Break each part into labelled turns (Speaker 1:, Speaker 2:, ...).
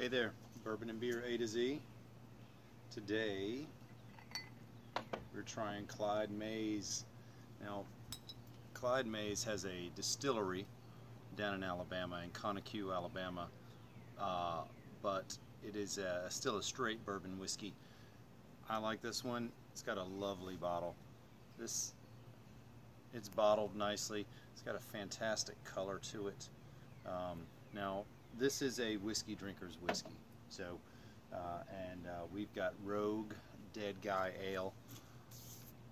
Speaker 1: Hey there, Bourbon and Beer A to Z. Today we're trying Clyde Maize. Now, Clyde Maize has a distillery down in Alabama, in Conaque, Alabama, but it is still a straight bourbon whiskey. I like this one. It's got a lovely bottle. It's bottled nicely. It's got a fantastic color to it. Now, this is a whiskey drinker's whiskey. So, we've got Rogue Dead Guy Ale.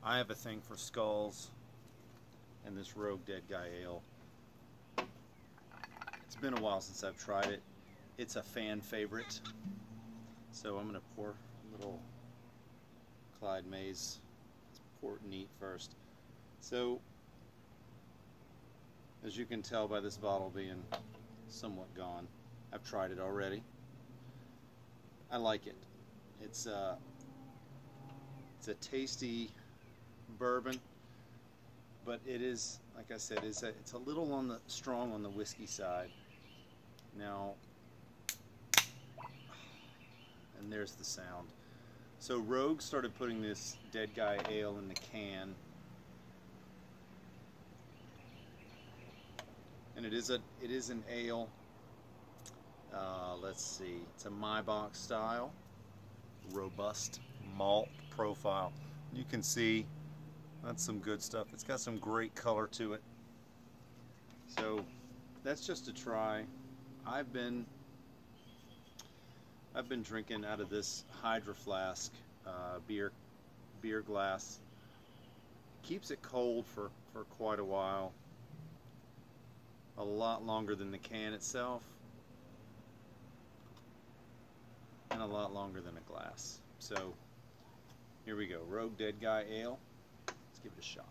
Speaker 1: I have a thing for skulls, and this Rogue Dead Guy Ale, it's been a while since I've tried it. It's a fan favorite. So I'm going to pour a little Clyde Maize. Let's pour it neat first. So, as you can tell by this bottle being somewhat gone, I've tried it already. I like it. It's a tasty bourbon, but it is, like I said, it's a little strong on the whiskey side. Now, and there's the sound. So Rogue started putting this Dead Guy Ale in the can, and it is an ale. Let's see, it's a Maibach style, robust malt profile. You can see that's some good stuff. It's got some great color to it. So that's just a try. I've been drinking out of this Hydro Flask beer glass. Keeps it cold for quite a while. A lot longer than the can itself, and a lot longer than a glass. So here we go, Rogue Dead Guy Ale. Let's give it a shot.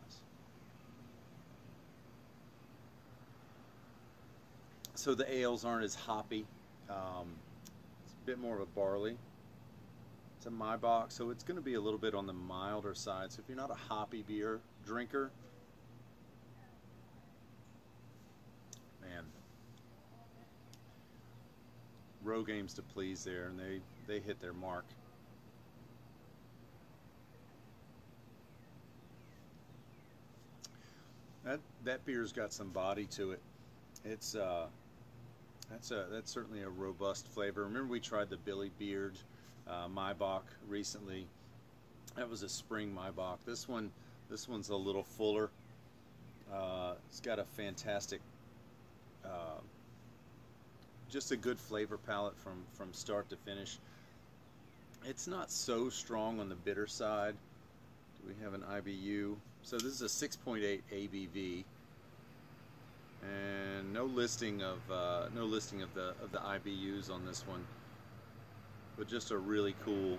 Speaker 1: So the ales aren't as hoppy. It's a bit more of a barley. It's a Maibach, so it's going to be a little bit on the milder side. So if you're not a hoppy beer drinker, man, Rogue aims to please there, and they hit their mark. That beer's got some body to it. It's that's certainly a robust flavor. Remember we tried the Billy Beard Maibach recently. That was a spring Maibach. This one's a little fuller. It's got a fantastic, just a good flavor palette from start to finish. It's not so strong on the bitter side. Do we have an IBU? So this is a 6.8 ABV, and no listing of the IBUs on this one, but just a really cool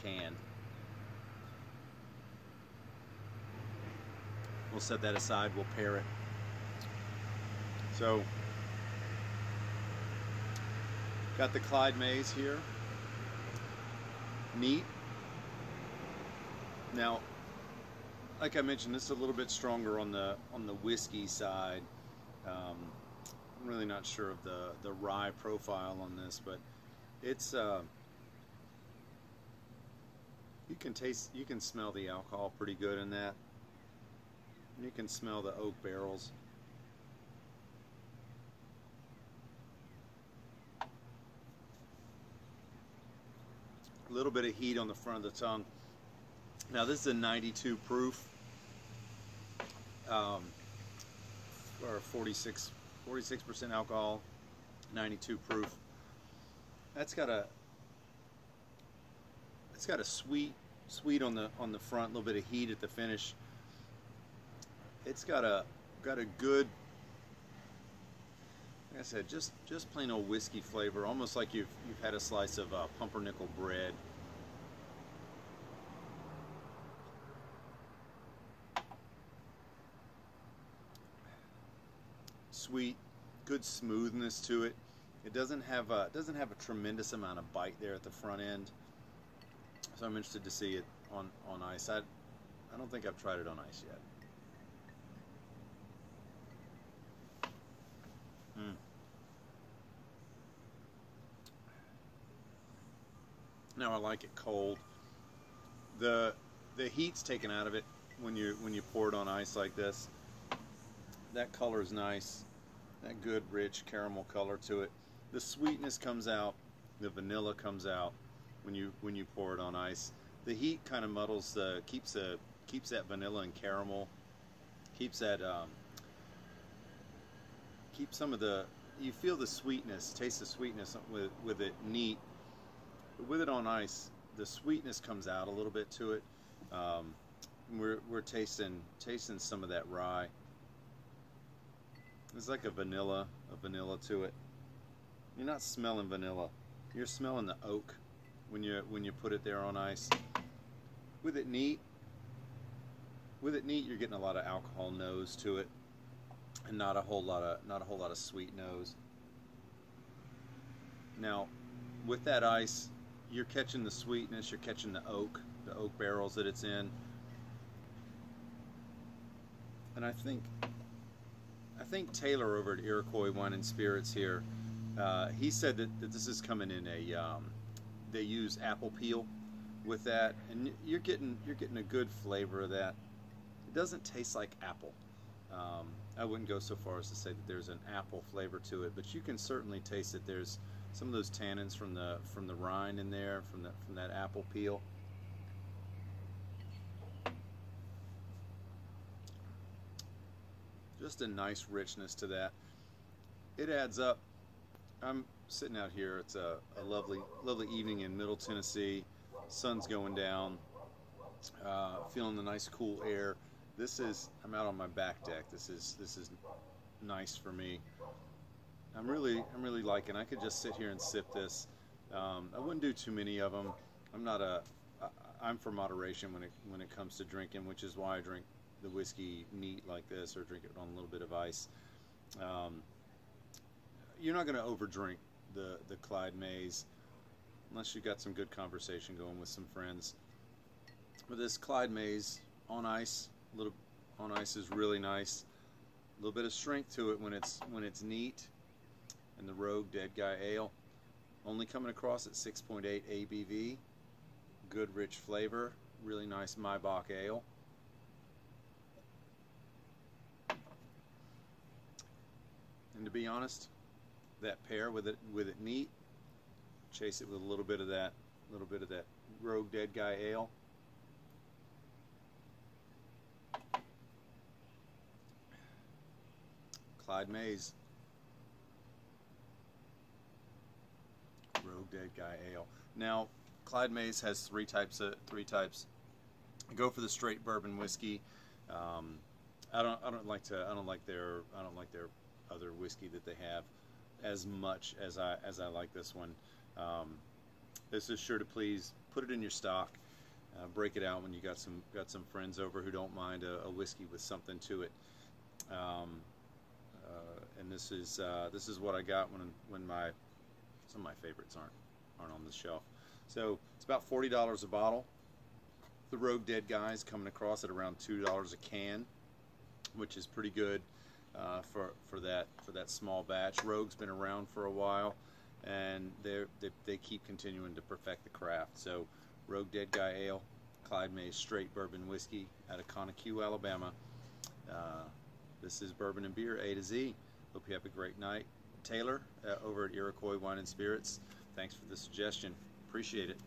Speaker 1: can. We'll set that aside. We'll pair it. So got the Clyde Maize here. Neat. Now, like I mentioned, this is a little bit stronger on the whiskey side. I'm really not sure of the rye profile on this, but it's you can smell the alcohol pretty good in that. And you can smell the oak barrels. A little bit of heat on the front of the tongue. Now this is a 92 proof, or 46% alcohol, 92 proof. It's got a sweet on the front, a little bit of heat at the finish. It's got a good, like I said, just plain old whiskey flavor, almost like you've had a slice of pumpernickel bread. Sweet, good smoothness to it. It doesn't have a tremendous amount of bite there at the front end. So I'm interested to see it on ice. I don't think I've tried it on ice yet. Now I like it cold. The heat's taken out of it when you pour it on ice like this. That color is nice. That good rich caramel color to it. The sweetness comes out. The vanilla comes out when you pour it on ice. The heat kind of muddles keeps that vanilla and caramel. Keeps that keeps some of the, you feel the sweetness, taste the sweetness with it neat. But with it on ice, the sweetness comes out a little bit to it. We're tasting some of that rye. There's like a vanilla to it. You're not smelling vanilla. You're smelling the oak when you put it there on ice. With it neat, you're getting a lot of alcohol nose to it, and not a whole lot of sweet nose. Now, with that ice, you're catching the sweetness. You're catching the oak barrels that it's in, and I think Taylor over at Iroquois Wine and Spirits here, he said that this is coming in a they use apple peel with that, and you're getting a good flavor of that. It doesn't taste like apple. I wouldn't go so far as to say that there's an apple flavor to it, but you can certainly taste that there's some of those tannins from the rind in there, from that apple peel. Just a nice richness to that. It adds up. I'm sitting out here. It's a lovely evening in Middle Tennessee. Sun's going down. Feeling the nice cool air. I'm out on my back deck. This is nice for me. I'm really liking. I could just sit here and sip this. I wouldn't do too many of them. I'm for moderation when it comes to drinking, which is why I drink the whiskey neat like this, or drink it on a little bit of ice. You're not going to overdrink the Clyde Mays unless you've got some good conversation going with some friends. But this Clyde Mays on ice, is really nice. A little bit of strength to it when it's neat. And the Rogue Dead Guy Ale, only coming across at 6.8 ABV. Good rich flavor, really nice Maibach ale. And to be honest, that pair with it neat, chase it with a little bit of that Rogue Dead Guy ale. Clyde Mays Rogue Dead Guy ale. Now, Clyde Mays has three types. I go for the straight bourbon whiskey. I don't like their other whiskey that they have as much as I like this one. This is sure to please. Put it in your stock. Break it out when you got some friends over who don't mind a whiskey with something to it. And this is what I got when some of my favorites aren't on the shelf. So it's about $40 a bottle. The Rogue Dead Guy's coming across at around $2 a can, which is pretty good for that small batch. Rogue's been around for a while, and they keep continuing to perfect the craft. So Rogue Dead Guy Ale, Clyde Mays Straight Bourbon Whiskey out of Conaque, Alabama. This is Bourbon and Beer A to Z. Hope you have a great night. Taylor over at Iroquois Wine and Spirits, thanks for the suggestion. Appreciate it.